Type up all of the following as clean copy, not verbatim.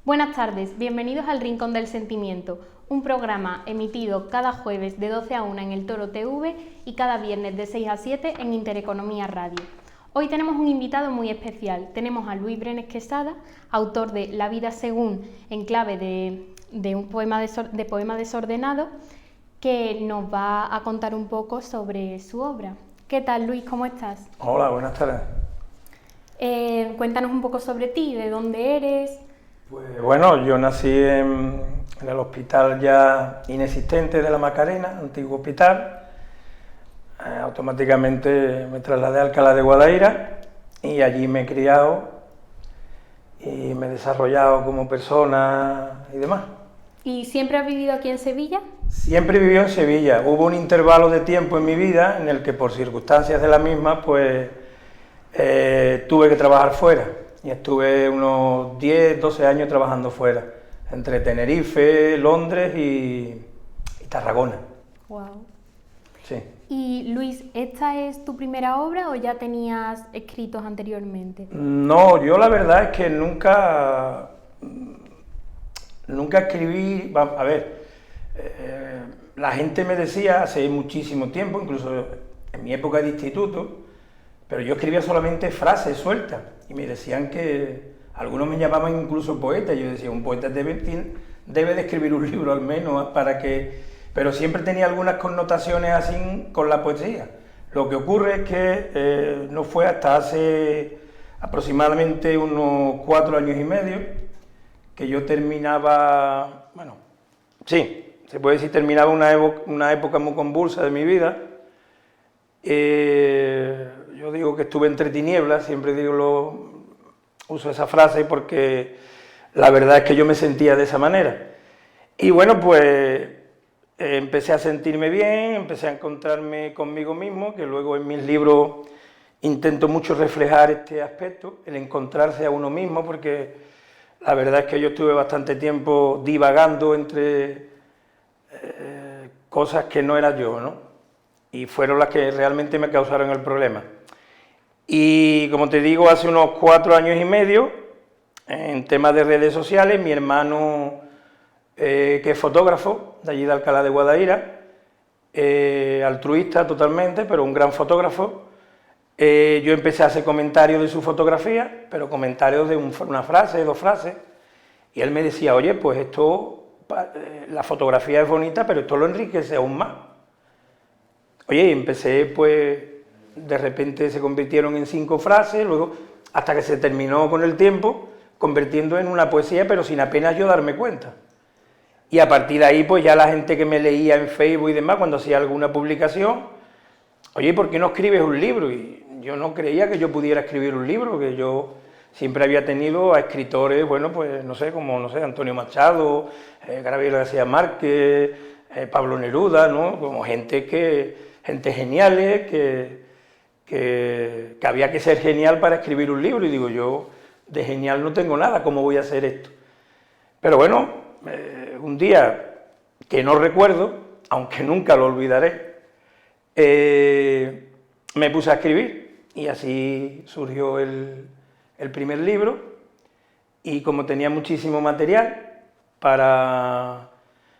Buenas tardes, bienvenidos al Rincón del Sentimiento, un programa emitido cada jueves de 12 a 1 en El Toro TV y cada viernes de 6 a 7 en Intereconomía Radio. Hoy tenemos un invitado muy especial, tenemos a Luis Brenes Quesada, autor de La vida según, en clave de un poema desordenado, que nos va a contar un poco sobre su obra. ¿Qué tal, Luis? ¿Cómo estás? Hola, buenas tardes. Cuéntanos un poco sobre ti, de dónde eres. Pues bueno, yo nací en el hospital ya inexistente de la Macarena, antiguo hospital. Automáticamente me trasladé a Alcalá de Guadaira y allí me he criado y me he desarrollado como persona y demás. ¿Y siempre has vivido aquí en Sevilla? Siempre he vivido en Sevilla. Hubo un intervalo de tiempo en mi vida en el que por circunstancias de la misma pues tuve que trabajar fuera. Y estuve unos 10, 12 años trabajando fuera, entre Tenerife, Londres y Tarragona. Wow. Sí. Y Luis, ¿esta es tu primera obra o ya tenías escritos anteriormente? No, yo la verdad es que nunca escribí, a ver, la gente me decía hace muchísimo tiempo, incluso en mi época de instituto, pero yo escribía solamente frases sueltas y me decían que algunos me llamaban incluso poeta. Yo decía, un poeta debe de escribir un libro al menos para que... Pero siempre tenía algunas connotaciones así con la poesía. Lo que ocurre es que no fue hasta hace aproximadamente unos 4 años y medio que yo terminaba, bueno, sí, se puede decir terminaba una época muy convulsa de mi vida. Yo digo que estuve entre tinieblas, siempre uso esa frase porque la verdad es que yo me sentía de esa manera. Y bueno, pues empecé a sentirme bien, empecé a encontrarme conmigo mismo, que luego en mis libros intento mucho reflejar este aspecto, el encontrarse a uno mismo, porque la verdad es que yo estuve bastante tiempo divagando entre cosas que no era yo, ¿no? Y fueron las que realmente me causaron el problema. Y como te digo, hace unos 4 años y medio, en temas de redes sociales, mi hermano, que es fotógrafo, de allí de Alcalá de Guadaira, altruista totalmente, pero un gran fotógrafo, yo empecé a hacer comentarios de su fotografía, pero comentarios de una frase, 2 frases, y él me decía, oye, pues esto, la fotografía es bonita, pero esto lo enriquece aún más. Oye, y empecé, pues, de repente se convirtieron en 5 frases, luego, hasta que se terminó con el tiempo, convirtiendo en una poesía, pero sin apenas yo darme cuenta. Y a partir de ahí, pues ya la gente que me leía en Facebook y demás, cuando hacía alguna publicación, oye, ¿por qué no escribes un libro? Y yo no creía que yo pudiera escribir un libro, que yo siempre había tenido a escritores, bueno, pues, no sé, como, no sé, Antonio Machado, Gabriel García Márquez, Pablo Neruda, ¿no? Como gente geniales, que había que ser genial para escribir un libro, y digo, yo de genial no tengo nada, ¿cómo voy a hacer esto? Pero bueno, un día que no recuerdo, aunque nunca lo olvidaré, me puse a escribir, y así surgió el primer libro, y como tenía muchísimo material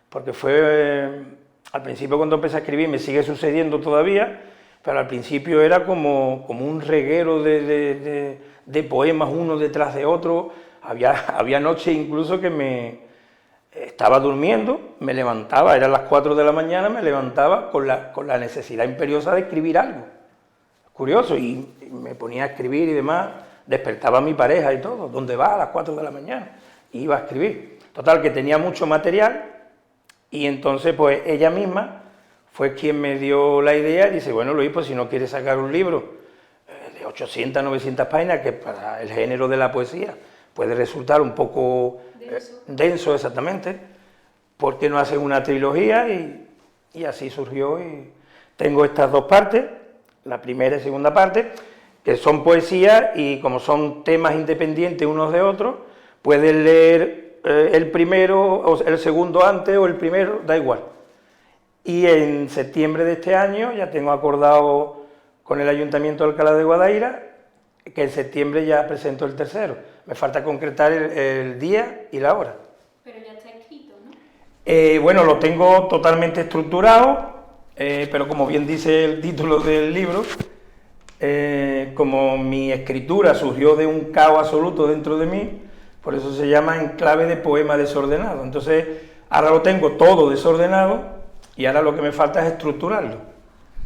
porque fue... Al principio, cuando empecé a escribir, me sigue sucediendo todavía, pero al principio era como un reguero de poemas uno detrás de otro. Había noches incluso que me estaba durmiendo, me levantaba, eran las 4 de la mañana, me levantaba con la necesidad imperiosa de escribir algo. Curioso, y me ponía a escribir y demás, despertaba a mi pareja y todo, ¿dónde va a las 4 de la mañana? Y iba a escribir. Total, que tenía mucho material. Y entonces, pues, ella misma fue quien me dio la idea y dice, bueno, Luis, pues si no quieres sacar un libro de 800, 900 páginas, que para el género de la poesía puede resultar un poco denso exactamente, ¿por qué no haces una trilogía? Y así surgió, y tengo estas 2 partes, la primera y segunda parte, que son poesías, y como son temas independientes unos de otros, puedes leer el primero, o el segundo antes, o el primero, da igual. Y en septiembre de este año ya tengo acordado con el Ayuntamiento de Alcalá de Guadaira que en septiembre ya presento el tercero. me falta concretar el día y la hora. Pero ya está escrito, ¿no? Bueno, lo tengo totalmente estructurado, pero como bien dice el título del libro, como mi escritura surgió de un caos absoluto dentro de mí, por eso se llama En clave de poema desordenado. Entonces, ahora lo tengo todo desordenado y ahora lo que me falta es estructurarlo.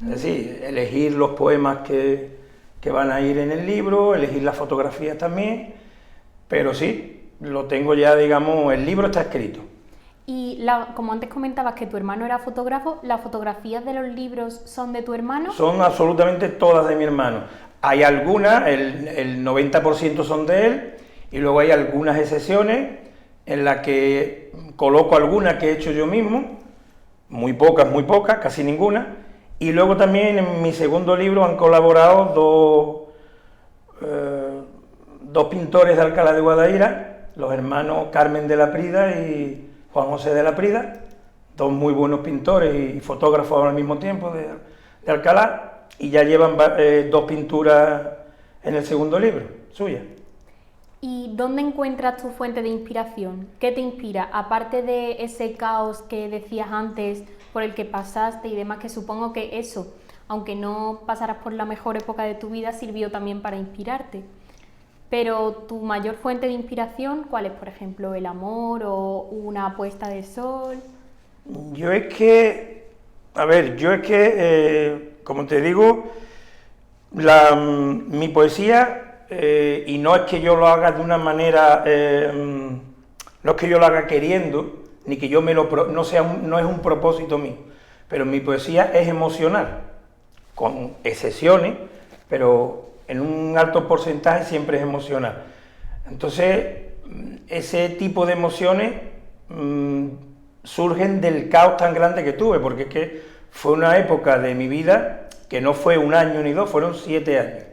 Es decir, elegir los poemas que van a ir en el libro, elegir las fotografías también, pero sí, lo tengo ya, digamos, el libro está escrito. Y como antes comentabas que tu hermano era fotógrafo, ¿las fotografías de los libros son de tu hermano? Son absolutamente todas de mi hermano. Hay algunas, el 90% son de él, y luego hay algunas excepciones en las que coloco algunas que he hecho yo mismo, muy pocas, casi ninguna, y luego también en mi segundo libro han colaborado dos pintores de Alcalá de Guadaira, los hermanos Carmen de la Prida y Juan José de la Prida, dos muy buenos pintores y fotógrafos al mismo tiempo de Alcalá, y ya llevan dos pinturas en el segundo libro, suyas. ¿Y dónde encuentras tu fuente de inspiración? ¿Qué te inspira? Aparte de ese caos que decías antes, por el que pasaste y demás, que supongo que eso, aunque no pasaras por la mejor época de tu vida, sirvió también para inspirarte. Pero tu mayor fuente de inspiración, ¿cuál es, por ejemplo, el amor o una puesta de sol? Yo es que, como te digo, mi poesía, y no es que yo lo haga de una manera, no es que yo lo haga queriendo, ni que yo no es un propósito mío, pero mi poesía es emocional, con excepciones, pero en un alto porcentaje siempre es emocional. Entonces, ese tipo de emociones surgen del caos tan grande que tuve, porque es que fue una época de mi vida que no fue un año ni dos, fueron 7 años.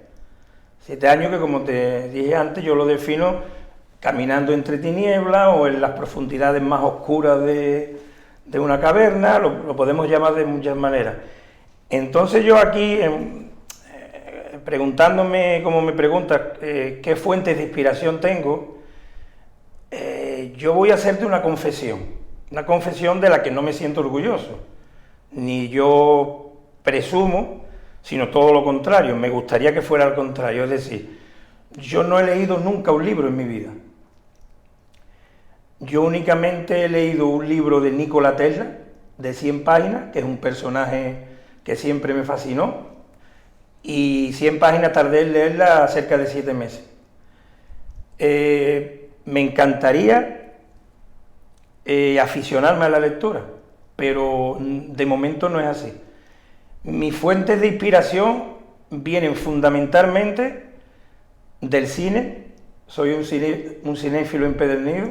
7 años que, como te dije antes, yo lo defino caminando entre tinieblas o en las profundidades más oscuras de una caverna, lo podemos llamar de muchas maneras. Entonces yo aquí, preguntándome, como me preguntas, qué fuentes de inspiración tengo, yo voy a hacerte una confesión de la que no me siento orgulloso, ni yo presumo, sino todo lo contrario, me gustaría que fuera al contrario, es decir, yo no he leído nunca un libro en mi vida. Yo únicamente he leído un libro de Nikola Tesla, de 100 páginas, que es un personaje que siempre me fascinó, y 100 páginas tardé en leerla cerca de 7 meses. Me encantaría aficionarme a la lectura, pero de momento no es así. Mis fuentes de inspiración vienen fundamentalmente del cine, soy un cinéfilo empedernido,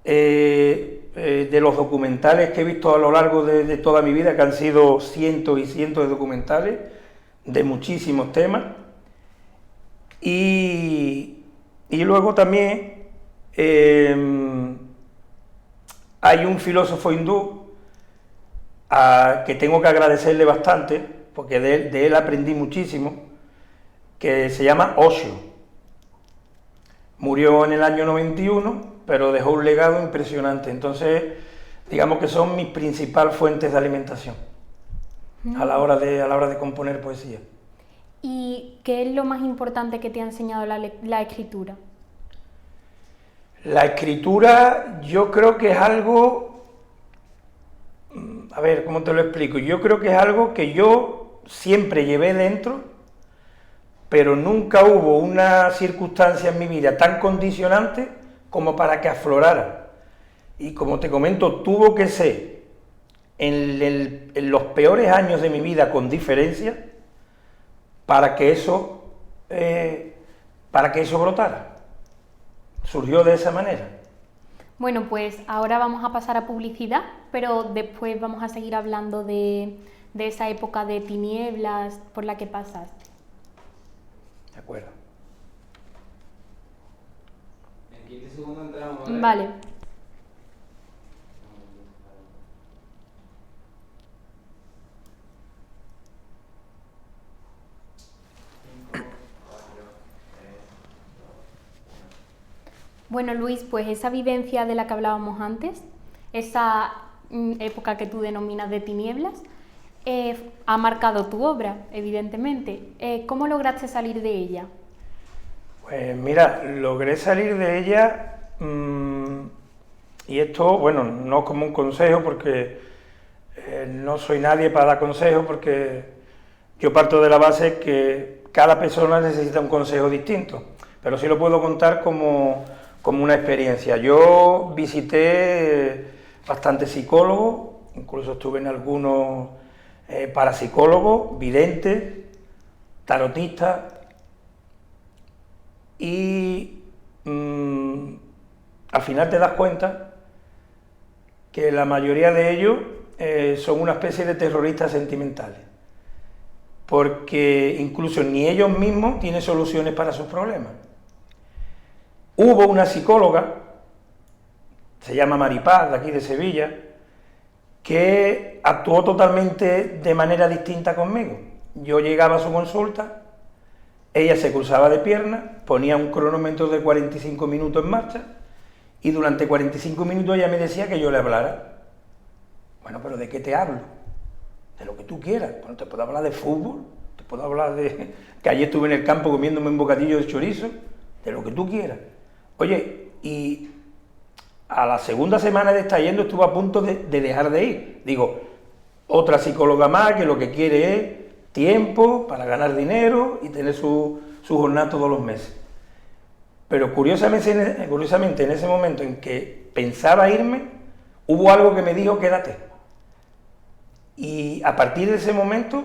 de los documentales que he visto a lo largo de toda mi vida, que han sido cientos y cientos de documentales de muchísimos temas, y luego también hay un filósofo hindú que tengo que agradecerle bastante, porque de él aprendí muchísimo, que se llama Osho. Murió en el año 91, pero dejó un legado impresionante. Entonces, digamos que son mis principales fuentes de alimentación a la hora de componer poesía. ¿Y qué es lo más importante que te ha enseñado la escritura? La escritura, yo creo que es algo... A ver, ¿cómo te lo explico? Yo creo que es algo que yo siempre llevé dentro, pero nunca hubo una circunstancia en mi vida tan condicionante como para que aflorara. Y como te comento, tuvo que ser en los peores años de mi vida con diferencia para que eso brotara. Surgió de esa manera. Bueno, pues ahora vamos a pasar a publicidad, pero después vamos a seguir hablando de esa época de tinieblas por la que pasaste. De acuerdo. En 15 segundos entramos, ¿vale? Vale. Bueno, Luis, pues esa vivencia de la que hablábamos antes, esa época que tú denominas de tinieblas, ha marcado tu obra, evidentemente. ¿Cómo lograste salir de ella? Pues mira, logré salir de ella, y esto, bueno, no como un consejo, porque no soy nadie para dar consejos, porque yo parto de la base que cada persona necesita un consejo distinto, pero sí lo puedo contar como una experiencia. Yo visité bastantes psicólogos, incluso estuve en algunos parapsicólogos, videntes, tarotistas, y al final te das cuenta que la mayoría de ellos son una especie de terroristas sentimentales, porque incluso ni ellos mismos tienen soluciones para sus problemas. Hubo una psicóloga, se llama Maripaz, de aquí de Sevilla, que actuó totalmente de manera distinta conmigo. Yo llegaba a su consulta, ella se cruzaba de piernas, ponía un cronómetro de 45 minutos en marcha, y durante 45 minutos ella me decía que yo le hablara. Bueno, pero ¿de qué te hablo? De lo que tú quieras. Bueno, te puedo hablar de fútbol, te puedo hablar de que ayer estuve en el campo comiéndome un bocadillo de chorizo, de lo que tú quieras. Oye, y a la segunda semana de estar yendo estuve a punto de dejar de ir. Digo, otra psicóloga más que lo que quiere es tiempo para ganar dinero y tener su jornada todos los meses. Pero curiosamente en ese momento en que pensaba irme, hubo algo que me dijo, quédate. Y a partir de ese momento,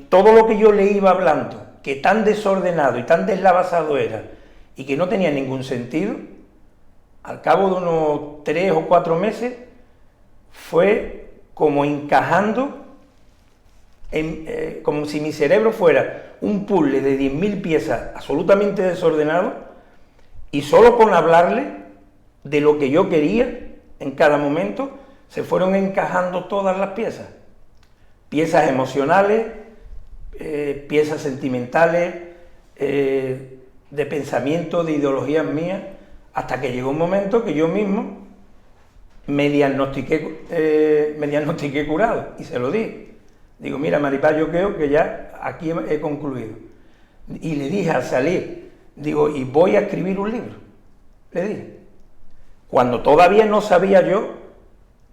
todo lo que yo le iba hablando, que tan desordenado y tan deslavazado era, y que no tenía ningún sentido, al cabo de unos 3 o 4 meses, fue como encajando, como si mi cerebro fuera un puzzle de 10.000 piezas absolutamente desordenado, y solo con hablarle de lo que yo quería en cada momento, se fueron encajando todas las piezas. Piezas emocionales, piezas sentimentales, de pensamiento, de ideologías mías, hasta que llegó un momento que yo mismo me diagnostiqué curado, y se lo dije. Digo, mira, Maripaz, yo creo que ya aquí he concluido. Y le dije al salir, digo, y voy a escribir un libro, le dije. Cuando todavía no sabía yo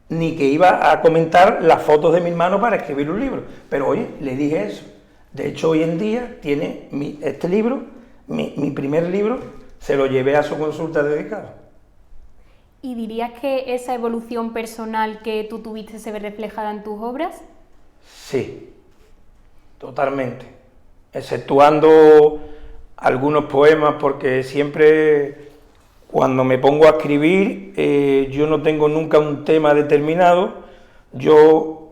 ni que iba a comentar las fotos de mi hermano para escribir un libro. Pero oye, le dije eso. De hecho, hoy en día tiene este libro, mi primer libro, se lo llevé a su consulta dedicada. ¿Y dirías que esa evolución personal que tú tuviste se ve reflejada en tus obras? Sí, totalmente. Exceptuando algunos poemas, porque siempre cuando me pongo a escribir, yo no tengo nunca un tema determinado.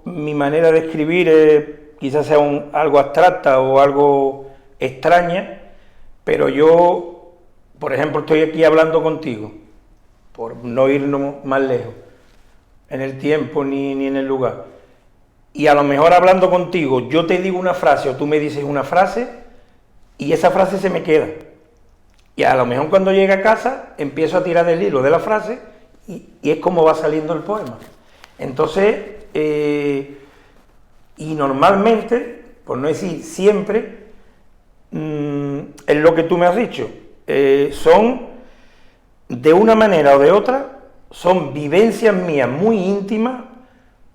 Mi manera de escribir quizás sea algo abstracta o algo extraña, pero yo, por ejemplo, estoy aquí hablando contigo, por no irnos más lejos, en el tiempo ni en el lugar, y a lo mejor hablando contigo, yo te digo una frase o tú me dices una frase, y esa frase se me queda. Y a lo mejor cuando llegue a casa empiezo a tirar del hilo de la frase y es como va saliendo el poema. Entonces, y normalmente, por no decir siempre, es lo que tú me has dicho, son de una manera o de otra, son vivencias mías muy íntimas,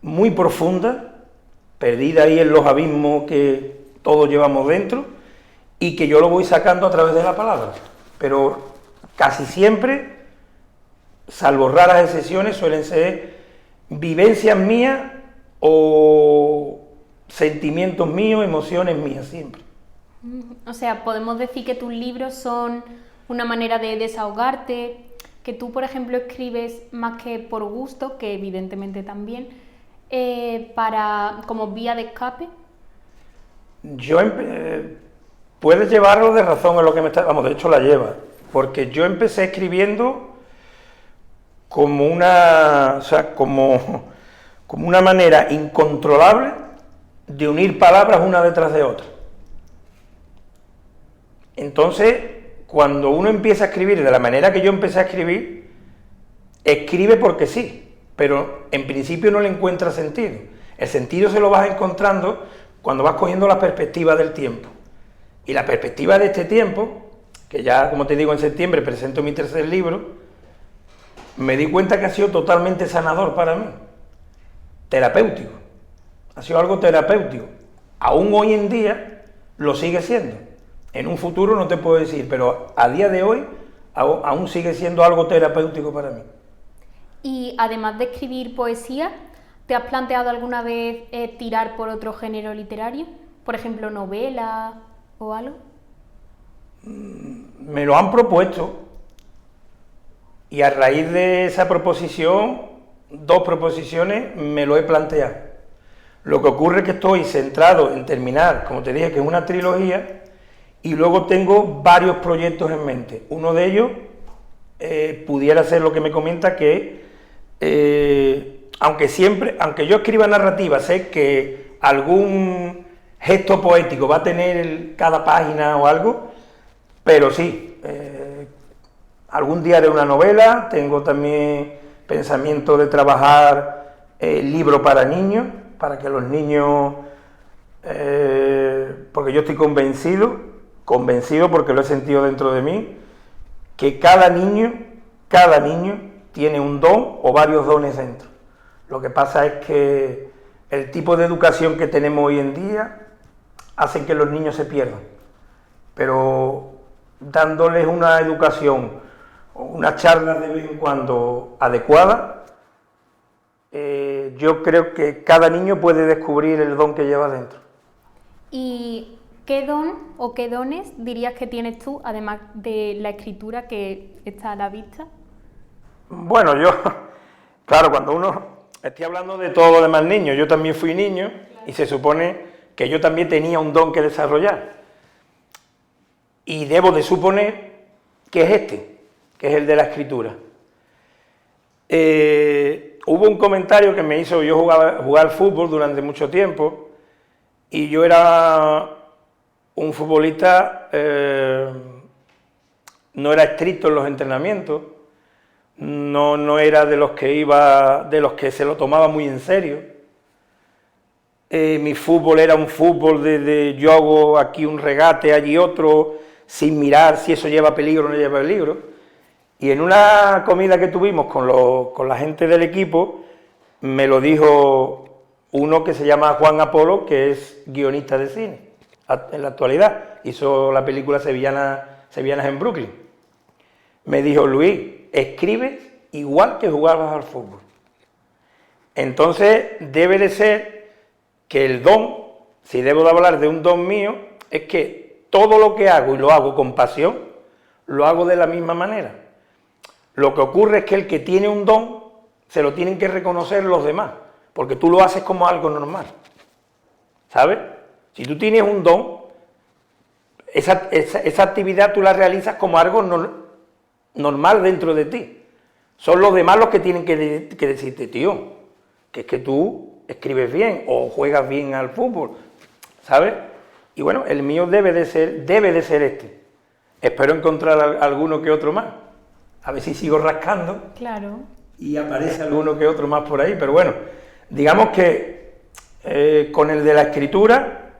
muy profundas, perdidas ahí en los abismos que todos llevamos dentro, y que yo lo voy sacando a través de la palabra. Pero casi siempre, salvo raras excepciones, suelen ser vivencias mías o sentimientos míos, emociones mías, siempre. O sea, podemos decir que tus libros son una manera de desahogarte, que tú, por ejemplo, escribes más que por gusto, que evidentemente también, como vía de escape. Puedes llevarlo de razón en lo que me está... Vamos, de hecho la lleva, porque yo empecé escribiendo como una manera incontrolable de unir palabras una detrás de otra. Entonces, cuando uno empieza a escribir de la manera que yo empecé a escribir, escribe porque sí, pero en principio no le encuentra sentido. El sentido se lo vas encontrando cuando vas cogiendo la perspectiva del tiempo. Y la perspectiva de este tiempo, que ya, como te digo, en septiembre presento mi tercer libro, me di cuenta que ha sido totalmente sanador para mí, terapéutico. Ha sido algo terapéutico. Aún hoy en día lo sigue siendo. En un futuro no te puedo decir, pero a día de hoy aún sigue siendo algo terapéutico para mí. Y además de escribir poesía, ¿te has planteado alguna vez tirar por otro género literario? Por ejemplo, novela o algo. Me lo han propuesto y a raíz de esa proposición, 2 proposiciones, me lo he planteado. Lo que ocurre es que estoy centrado en terminar, como te dije, que es una trilogía, y luego tengo varios proyectos en mente. Uno de ellos pudiera ser lo que me comenta, que aunque yo escriba narrativa, sé que algún gesto poético va a tener cada página o algo, pero sí, algún día haré una novela. Tengo también pensamiento de trabajar libro para niños, para que los niños, porque yo estoy convencido porque lo he sentido dentro de mí, que cada niño tiene un don o varios dones dentro. Lo que pasa es que el tipo de educación que tenemos hoy en día hace que los niños se pierdan, pero dándoles una educación, una charla de vez en cuando adecuada, yo creo que cada niño puede descubrir el don que lleva dentro. ¿Y qué don o qué dones dirías que tienes tú, además de la escritura que está a la vista? Bueno, claro, cuando estoy hablando de todos los demás niños, yo también fui niño, claro, y se supone que yo también tenía un don que desarrollar. Y debo de suponer que es que es el de la escritura. Hubo un comentario que me hizo, yo jugar fútbol durante mucho tiempo, y yo era un futbolista, no era estricto en los entrenamientos, no era de los que se lo tomaba muy en serio. Mi fútbol era un fútbol yo hago aquí un regate, allí otro, sin mirar si eso lleva peligro o no lleva peligro. Y en una comida que tuvimos con la gente del equipo, me lo dijo uno que se llama Juan Apolo, que es guionista de cine en la actualidad, hizo la película Sevillanas en Brooklyn. Me dijo: Luis, escribes igual que jugabas al fútbol. Entonces debe de ser que el don, si debo de hablar de un don mío, es que todo lo que hago, y lo hago con pasión, lo hago de la misma manera. Lo que ocurre es que el que tiene un don, se lo tienen que reconocer los demás, porque tú lo haces como algo normal, ¿sabes? Si tú tienes un don, esa actividad tú la realizas como algo normal dentro de ti. Son los demás los que tienen que decirte: tío, que es que tú escribes bien o juegas bien al fútbol, ¿sabes? Y bueno, el mío debe de ser este. Espero encontrar alguno que otro más. A ver si sigo rascando. Claro. Y aparece alguno que otro más por ahí, pero bueno, digamos que con el de la escritura,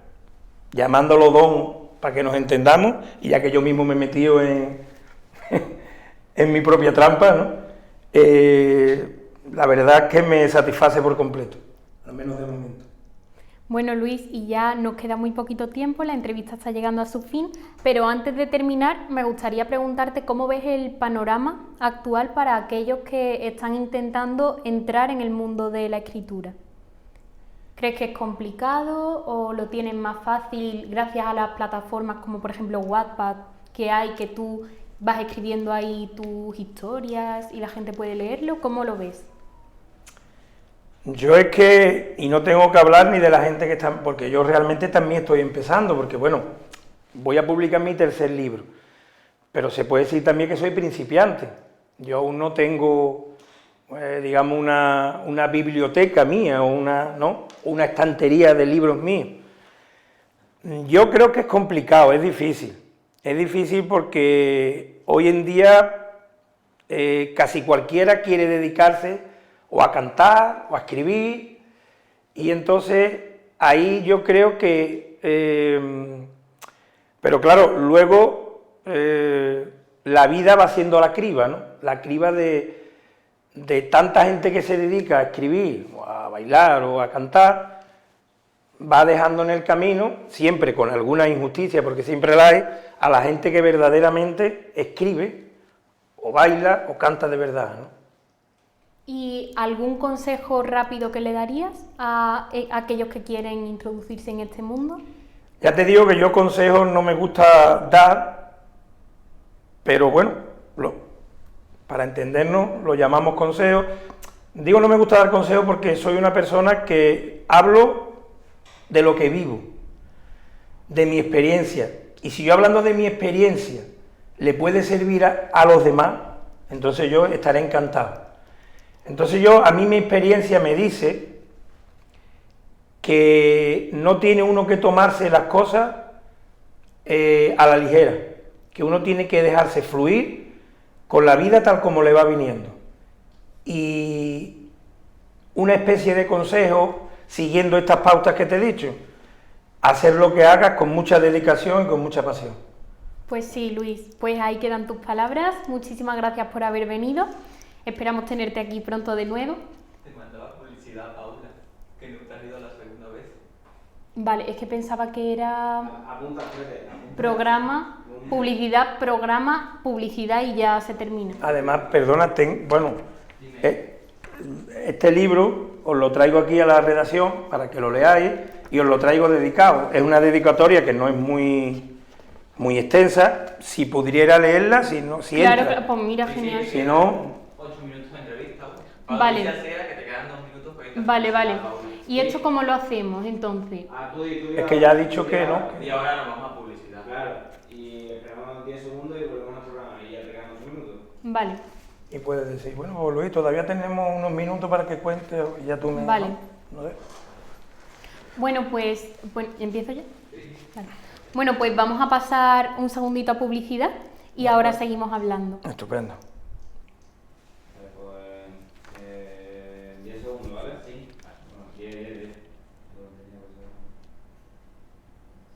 llamándolo don para que nos entendamos, y ya que yo mismo me he metido en mi propia trampa, ¿no? La verdad es que me satisface por completo, al menos de momento. Bueno, Luis, y ya nos queda muy poquito tiempo, la entrevista está llegando a su fin, pero antes de terminar me gustaría preguntarte cómo ves el panorama actual para aquellos que están intentando entrar en el mundo de la escritura. ¿Crees que es complicado o lo tienen más fácil gracias a las plataformas como por ejemplo Wattpad que hay, que tú vas escribiendo ahí tus historias y la gente puede leerlo? ¿Cómo lo ves? Yo es que, y no tengo que hablar ni de la gente que está, porque yo realmente también estoy empezando, porque bueno, voy a publicar mi tercer libro, pero se puede decir también que soy principiante. Yo aún no tengo, digamos, una biblioteca mía, o una estantería de libros míos. Yo creo que es complicado, es difícil. Es difícil porque hoy en día casi cualquiera quiere dedicarse o a cantar o a escribir, y entonces ahí yo creo que... pero claro, luego la vida va siendo la criba, ¿no? La criba de tanta gente que se dedica a escribir, o a bailar o a cantar, va dejando en el camino, siempre con alguna injusticia, porque siempre la hay, a la gente que verdaderamente escribe, o baila, o canta de verdad, ¿no? ¿Y algún consejo rápido que le darías a aquellos que quieren introducirse en este mundo? Ya te digo que yo consejos no me gusta dar, pero bueno, para entendernos lo llamamos consejos. Digo no me gusta dar consejos porque soy una persona que hablo de lo que vivo, de mi experiencia. Y si yo hablando de mi experiencia le puede servir a los demás, entonces yo estaré encantado. Entonces a mí mi experiencia me dice que no tiene uno que tomarse las cosas a la ligera, que uno tiene que dejarse fluir con la vida tal como le va viniendo. Y una especie de consejo, siguiendo estas pautas que te he dicho, hacer lo que hagas con mucha dedicación y con mucha pasión. Pues sí, Luis, pues ahí quedan tus palabras. Muchísimas gracias por haber venido. Esperamos tenerte aquí pronto de nuevo. Te mandaba publicidad, Paula, que no te has ido la segunda vez. Vale, es que pensaba que era Apunta. programa, publicidad, programa, publicidad y ya se termina. Además, perdona, este libro os lo traigo aquí a la redacción para que lo leáis y os lo traigo dedicado. Es una dedicatoria que no es muy extensa. Si pudiera leerla, si claro, entra. pues mira, genial. Si no... 8 minutos de entrevista. Vale. Que te quedan 2 minutos para irte a Vale. Paula. ¿Y esto cómo lo hacemos entonces? Es que ya ha dicho que no. Y ahora nos vamos a publicidad. Claro, y esperamos 10 segundos y volvemos al programa y ya te quedan 8 minutos. Vale. Y puedes decir, bueno, pues Luis, todavía tenemos unos minutos para que cuente y ya tú me... Vale. ¿no? ¿No? Bueno, pues ¿empiezo ya? Vale. Bueno, pues vamos a pasar un segundito a publicidad y ahora seguimos hablando. Estupendo. Vale, pues 10 segundos, ¿vale? Sí. Bueno, aquí es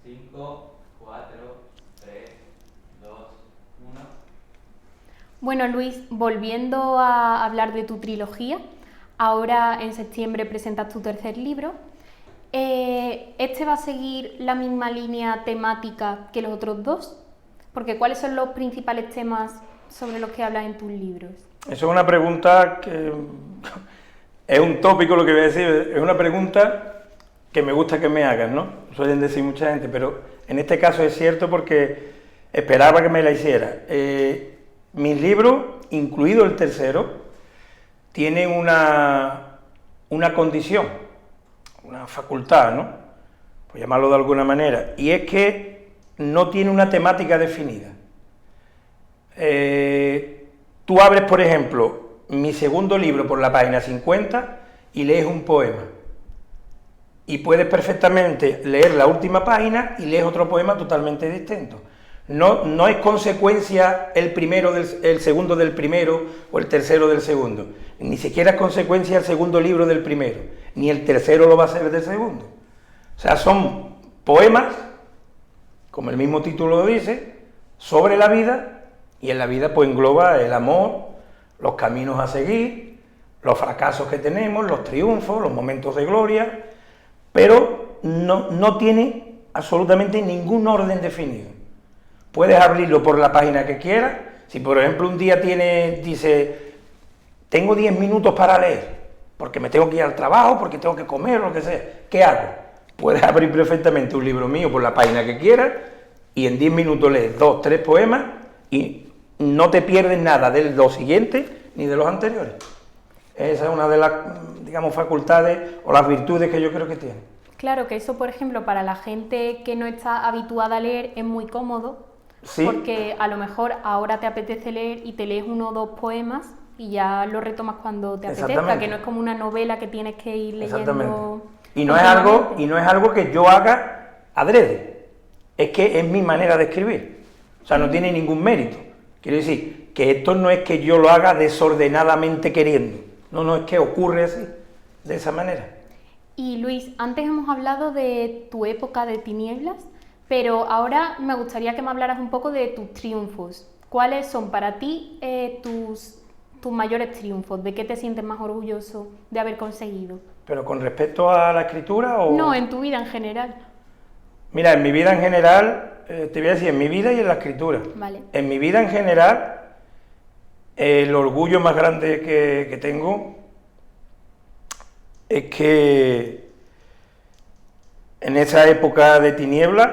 5, 4, 3, 2, 1. Bueno, Luis, volviendo a hablar de tu trilogía, ahora en septiembre presentas tu tercer libro. ¿Este va a seguir la misma línea temática que los otros dos? Porque ¿cuáles son los principales temas sobre los que hablas en tus libros? Eso es una pregunta que es un tópico lo que voy a decir, es una pregunta que me gusta que me hagan, ¿no? Suelen decir mucha gente, pero en este caso es cierto porque esperaba que me la hiciera. Mis libros, incluido el tercero, tienen una condición, una facultad, ¿no? Por llamarlo de alguna manera, y es que no tiene una temática definida. Tú abres, por ejemplo, mi segundo libro por la página 50 y lees un poema. Y puedes perfectamente leer la última página y lees otro poema totalmente distinto. No es consecuencia el segundo del primero o el tercero del segundo. Ni siquiera es consecuencia el segundo libro del primero, ni el tercero lo va a ser del segundo. O sea, son poemas, como el mismo título lo dice, sobre la vida, y en la vida pues engloba el amor, los caminos a seguir, los fracasos que tenemos, los triunfos, los momentos de gloria, pero no tiene absolutamente ningún orden definido. Puedes abrirlo por la página que quieras. Si por ejemplo un día dice, tengo 10 minutos para leer, porque me tengo que ir al trabajo, porque tengo que comer, lo que sea, ¿qué hago? Puedes abrir perfectamente un libro mío por la página que quieras y en 10 minutos lees 2, 3 poemas y no te pierdes nada de los siguientes ni de los anteriores. Esa es una de las, digamos, facultades o las virtudes que yo creo que tiene. Claro, que eso, por ejemplo, para la gente que no está habituada a leer es muy cómodo, sí, porque a lo mejor ahora te apetece leer y te lees 1 o 2 poemas y ya lo retomas cuando te apetezca, que no es como una novela que tienes que ir leyendo. Y no es algo que yo haga adrede, es que es mi manera de escribir. O sea, no tiene ningún mérito. Quiero decir, que esto no es que yo lo haga desordenadamente queriendo, no, es que ocurre así, de esa manera. Y Luis, antes hemos hablado de tu época de tinieblas, pero ahora me gustaría que me hablaras un poco de tus triunfos. ¿Cuáles son para ti tus mayores triunfos? ¿De qué te sientes más orgulloso de haber conseguido? ¿Pero con respecto a la escritura o...? No, en tu vida en general. Mira, en mi vida en general, te voy a decir, en mi vida y en la escritura. Vale. En mi vida en general, el orgullo más grande que tengo es que en esa época de tinieblas,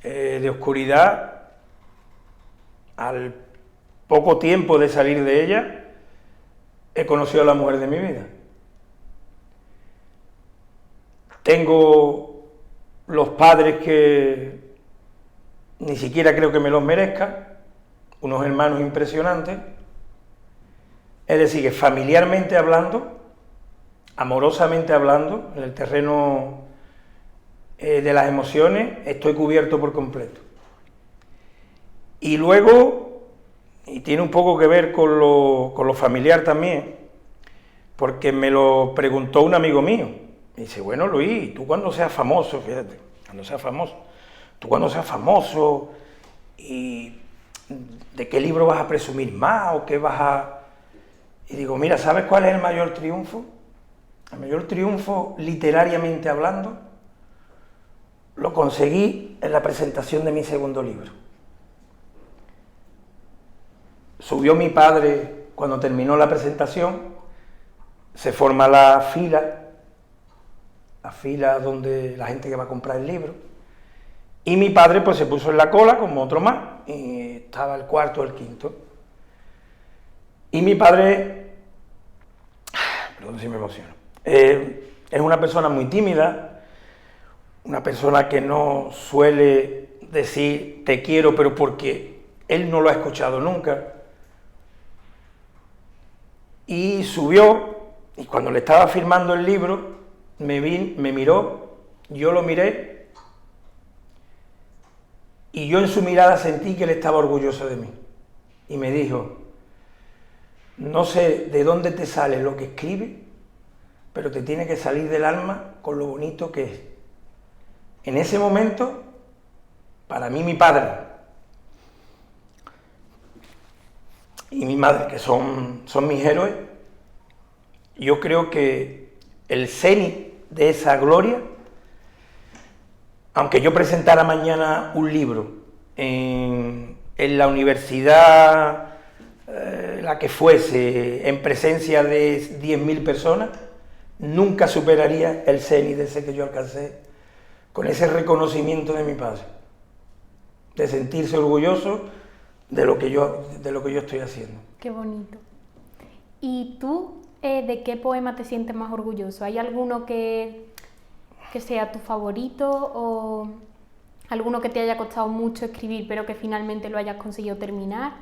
de oscuridad, al poco tiempo de salir de ella, he conocido a la mujer de mi vida. Tengo los padres que ni siquiera creo que me los merezca, unos hermanos impresionantes, es decir, que familiarmente hablando, amorosamente hablando, en el terreno de las emociones, estoy cubierto por completo. Y luego, y tiene un poco que ver con lo familiar también, porque me lo preguntó un amigo mío. Me dice, bueno, Luis, tú cuando seas famoso, fíjate, tú cuando seas famoso, ¿y de qué libro vas a presumir más o qué vas a...? Y digo, mira, ¿sabes cuál es el mayor triunfo? El mayor triunfo, literariamente hablando, lo conseguí en la presentación de mi segundo libro. Subió mi padre cuando terminó la presentación, se forma la fila donde la gente que va a comprar el libro, y mi padre pues se puso en la cola como otro más, y estaba el cuarto o el quinto. Y mi padre, perdón si me emociono, es una persona muy tímida, una persona que no suele decir te quiero, pero porque él no lo ha escuchado nunca. Y subió, y cuando le estaba firmando el libro, me miró, yo lo miré, y yo en su mirada sentí que él estaba orgulloso de mí. Y me dijo, no sé de dónde te sale lo que escribes, pero te tiene que salir del alma con lo bonito que es. En ese momento, para mí mi padre y mi madre, que son mis héroes, yo creo que el cenit de esa gloria, aunque yo presentara mañana un libro en la universidad, la que fuese, en presencia de 10.000 personas, nunca superaría el cenit ese que yo alcancé, con ese reconocimiento de mi padre, de sentirse orgulloso de lo que yo estoy haciendo. Qué bonito. ¿Y tú de qué poema te sientes más orgulloso? ¿Hay alguno que sea tu favorito o alguno que te haya costado mucho escribir pero que finalmente lo hayas conseguido terminar?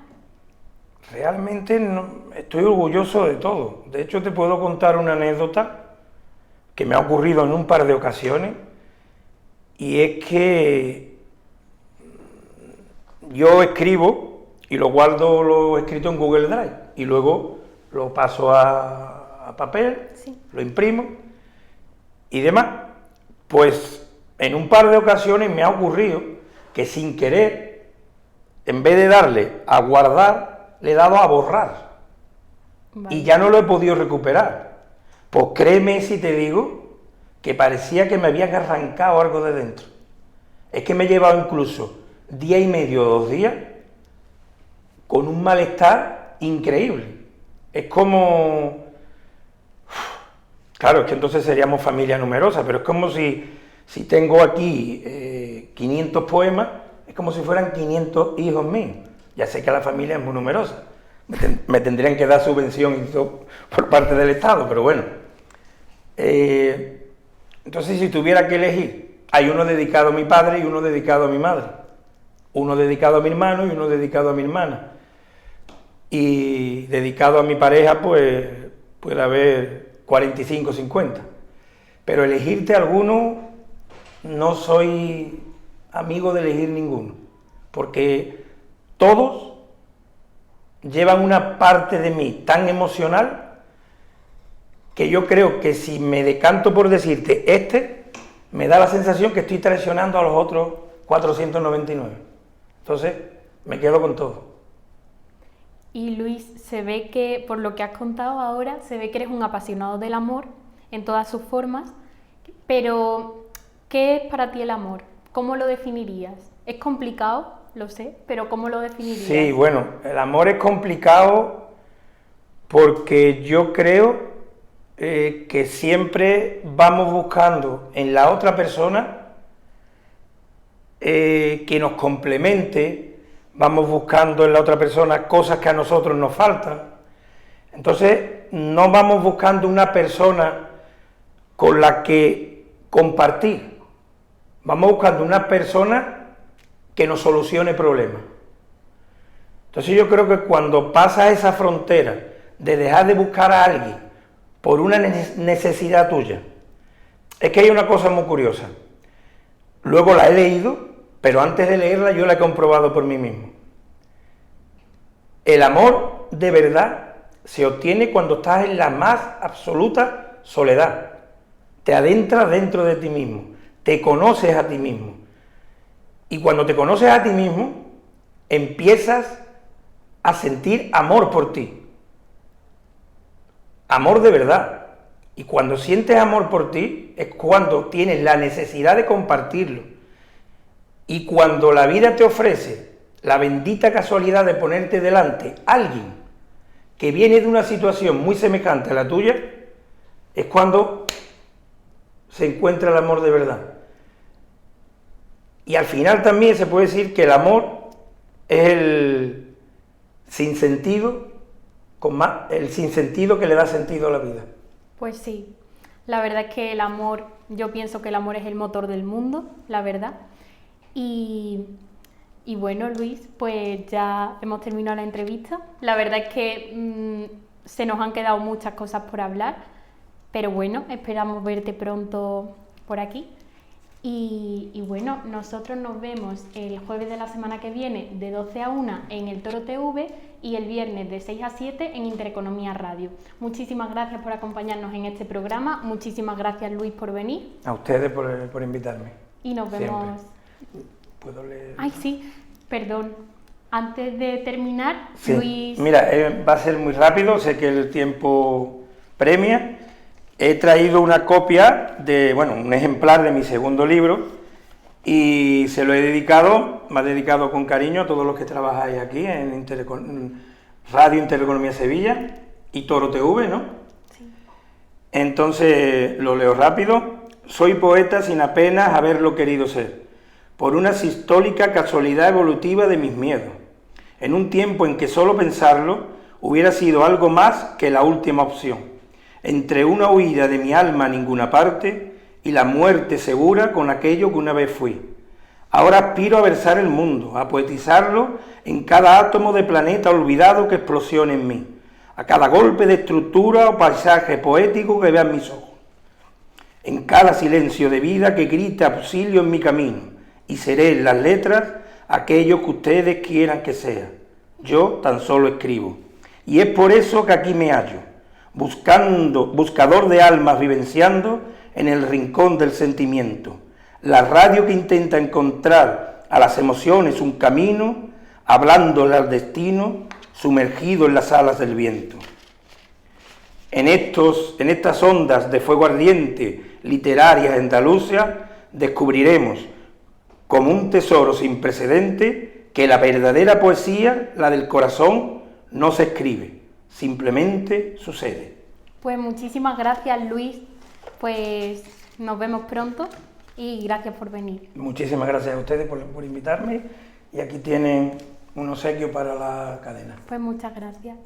Realmente no, estoy orgulloso de todo. De hecho, te puedo contar una anécdota que me ha ocurrido en un par de ocasiones, y es que yo escribo y lo guardo lo escrito en Google Drive y luego lo paso a papel, Sí. lo imprimo y demás. Pues en un par de ocasiones me ha ocurrido que sin querer, en vez de darle a guardar, le he dado a borrar. Vale. Y ya no lo he podido recuperar. Pues créeme si te digo que parecía que me habían arrancado algo de dentro. Es que me he llevado incluso día y medio o 2 días con un malestar increíble. Es como... Claro, es que entonces seríamos familia numerosa, pero es como si tengo aquí 500 poemas, es como si fueran 500 hijos míos. Ya sé que la familia es muy numerosa, me tendrían que dar subvención y todo por parte del Estado, pero bueno. Entonces, si tuviera que elegir, hay uno dedicado a mi padre y uno dedicado a mi madre, uno dedicado a mi hermano y uno dedicado a mi hermana, y dedicado a mi pareja, pues puede haber 45 o 50, pero elegirte alguno, no soy amigo de elegir ninguno, porque todos llevan una parte de mí tan emocional que yo creo que si me decanto por decirte me da la sensación que estoy traicionando a los otros 499. Entonces, me quedo con todo. Y Luis, se ve que, por lo que has contado ahora, se ve que eres un apasionado del amor en todas sus formas, pero ¿qué es para ti el amor? ¿Cómo lo definirías? Es complicado, lo sé, pero ¿cómo lo definirías? Sí, bueno, el amor es complicado porque yo creo que siempre vamos buscando en la otra persona que nos complemente, vamos buscando en la otra persona cosas que a nosotros nos faltan. Entonces, no vamos buscando una persona con la que compartir, vamos buscando una persona que nos solucione problemas. Entonces yo creo que cuando pasa esa frontera de dejar de buscar a alguien por una necesidad tuya, es que hay una cosa muy curiosa. Luego la he leído, pero antes de leerla yo la he comprobado por mí mismo. El amor de verdad se obtiene cuando estás en la más absoluta soledad. Te adentras dentro de ti mismo, te conoces a ti mismo. Y cuando te conoces a ti mismo, empiezas a sentir amor por ti. Amor de verdad. Y cuando sientes amor por ti, es cuando tienes la necesidad de compartirlo. Y cuando la vida te ofrece la bendita casualidad de ponerte delante a alguien que viene de una situación muy semejante a la tuya, es cuando se encuentra el amor de verdad. Y al final también se puede decir que el amor es el sinsentido que le da sentido a la vida. Pues sí, la verdad es que el amor, yo pienso que el amor es el motor del mundo, la verdad. Y bueno, Luis, pues ya hemos terminado la entrevista. La verdad es que se nos han quedado muchas cosas por hablar, pero bueno, esperamos verte pronto por aquí. Y bueno, nosotros nos vemos el jueves de la semana que viene de 12 a 1 en el Toro TV y el viernes de 6 a 7 en Intereconomía Radio. Muchísimas gracias por acompañarnos en este programa, muchísimas gracias Luis por venir. A ustedes por invitarme. Y nos vemos. Siempre. ¿Puedo leer? Ay, sí, perdón. Antes de terminar, Sí. Luis... Mira, va a ser muy rápido, sé que el tiempo premia. He traído una copia un ejemplar de mi segundo libro y se lo he dedicado, me ha dedicado con cariño a todos los que trabajáis aquí en Radio Intereconomía Sevilla y Toro TV, ¿no? Sí. Entonces, lo leo rápido. Soy poeta sin apenas haberlo querido ser, por una sistólica casualidad evolutiva de mis miedos, en un tiempo en que solo pensarlo hubiera sido algo más que la última opción. Entre una huida de mi alma a ninguna parte y la muerte segura con aquello que una vez fui. Ahora aspiro a versar el mundo, a poetizarlo en cada átomo de planeta olvidado que explosione en mí, a cada golpe de estructura o paisaje poético que vean mis ojos, en cada silencio de vida que grite auxilio en mi camino, y seré en las letras aquello que ustedes quieran que sea. Yo tan solo escribo, y es por eso que aquí me hallo, buscador de almas vivenciando en el rincón del sentimiento, la radio que intenta encontrar a las emociones un camino, hablándole al destino, sumergido en las alas del viento. En estas ondas de fuego ardiente literarias andaluzas descubriremos, como un tesoro sin precedente, que la verdadera poesía, la del corazón, no se escribe, simplemente sucede. Pues muchísimas gracias Luis, pues nos vemos pronto y gracias por venir. Muchísimas gracias a ustedes por invitarme y aquí tienen un obsequio para la cadena. Pues muchas gracias.